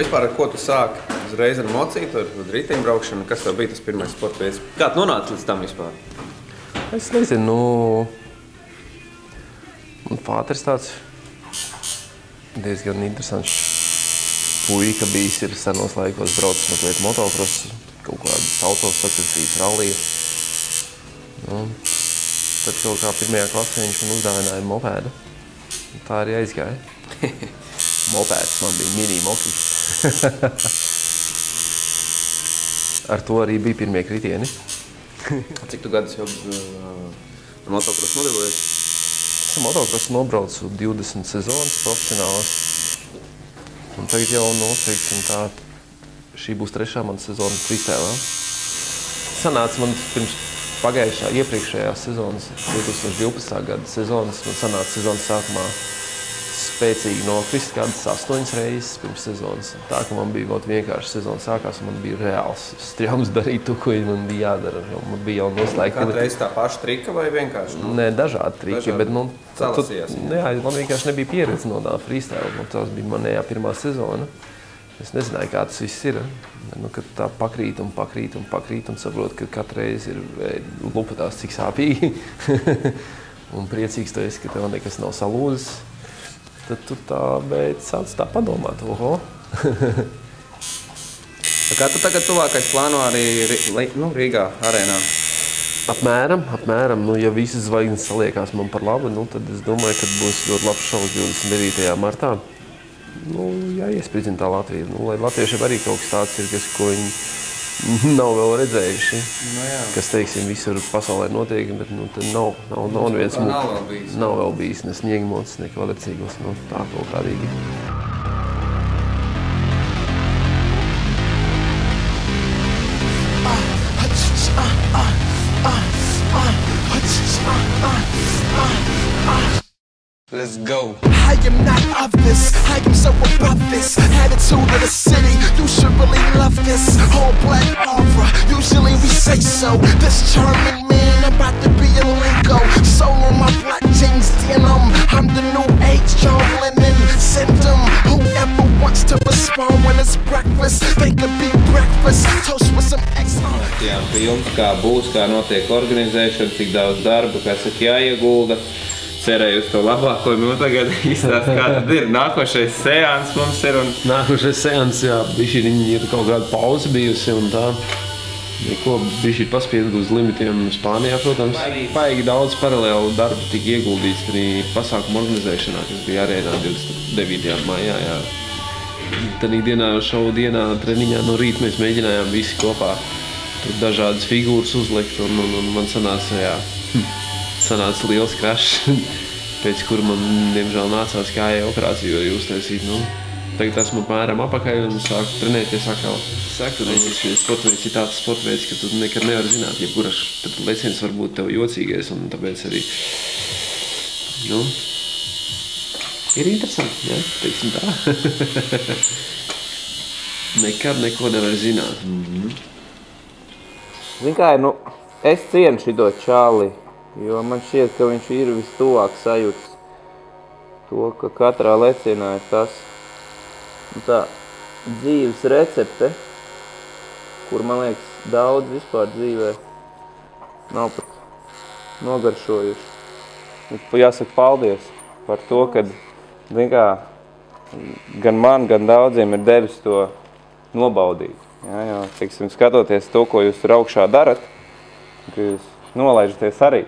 vispār ar ko tu sāki? Uzreiz ar mocītu, ar riteņbraukšanu? Kas tev bija tas pirmais sporta veids? Kā tu nonāci līdz tam vispār? Es nezinu, man fāters tāds diezgan interesants puika bijis ir senos laikos braucis mazliet motokrosu, kaut kādas autosacensības rallija. Tad kaut kā pirmajā klasē viņš man uzdāvināja mopēdu. Tā arī aizgāja. Mopēds man bija mini mokis. Ar to arī bija pirmie kritieni. Cik tu gadus jau ar motokrosu nodarbojies? Es ar motokrosu nobraucu 20 sezonas profesionālas. Un tagad jau teiksim tā, šī būs 3. mana sezona freestylā. Sanāca man pirms iepriekšējās sezonas, 2012. gada sezonas, man sanāca sezonas sākumā spēcīgi nokrist kādas 8 reizes pirms sezonas. Tā, ka man bija vienkārši sezona sākās, un man bija reāls strjams darīt to, ko man bija jādara. Man bija jau noslēgta. Katru reizi tā paša trika vai vienkārši? Nē, dažādi triki, bet salasījās. Man vienkārši nebija pieredze no tā freestyle. Tas bija manējā pirmā sezona. Es nezināju, kā tas viss ir. Kad tā pakrīt un saprot, ka katru reizi ir lupatās cik sāpīgi. Un priecīgs tu esi, ka tev nekas nav salūzis. Tad tu sāc tā padomāt, oho. Kā tu tagad tuvākais plāno arī Rīgā arēnā? Apmēram. Ja visas zvaigznes saliekās man par labu, tad es domāju, ka būs ļoti labs šovs 29. martā. Jāiespridzina tā Latvija. Lai latviešiem arī kaut kas tāds ir, ko viņi nav vēl redzējuši. Kas, teiksim, visur pasaulē notiek, bet tad nav neviens nav vēl bijis ne sniegmots, ne kvalicīgos. Tā kaut kādīgi. Let's go. I am not of this, I am so above this. Attitude of the city, you should really love this. All black aura, usually we say so. This charming man about to be a lingo. Soul on my black jeans denim. I'm the new age John Lennon. Send them, whoever wants to respond when it's breakfast. They could be breakfast, toast with some excellent. Filmas, kā būs, kā notiek organizēšana, cik daudz darba, kas ir jāiegulda. Cerēju uz to labāko, tagad izstāst, kā tad ir. Nākošais seans mums ir un... Nākošais seans, jā, bišķiņi ir kaut kāda pauze bijusi un tā. Neko bišķi paspiedu uz limitiem Spānijā, protams. Paigi daudz paralēlu darbu tika ieguldīts arī pasākumu organizēšanā, kas bija arēnā 29. maijā, jā. Tad dienā, šovu dienā, treniņā no rīta mēs mēģinājām visi kopā tur dažādas figūras uzlikt un man sanāca, jā. Sanāca liels krašs, pēc kura man, diemžēl, nācās kājai operāciju arī uztaisīt. Tagad esmu apmēram apakaļ un sāku trenēties atkal. Saku, sporta veids ir tāds sporta veids, ka tu nekad nevari zināt, jebkuras leciens var būt tev jocīgais, un tāpēc arī, ir interesanti, ja, teiksim tā. Nekad neko nevar zināt. Zin kā, es cienu šito čāli. Jo man šķiet, ka viņš ir vistuvāk sajūtas to, ka katrā lecienā ir tas tā dzīves recepte, kur, man liekas, daudz vispār dzīvē nav pat nogaršojuši. Jāsaka paldies par to, ka, gan man, gan daudziem ir devis to nobaudīt. Jo, teiksim, skatoties to, ko jūs tur augšā darat, ka jūs nolaižaties arī.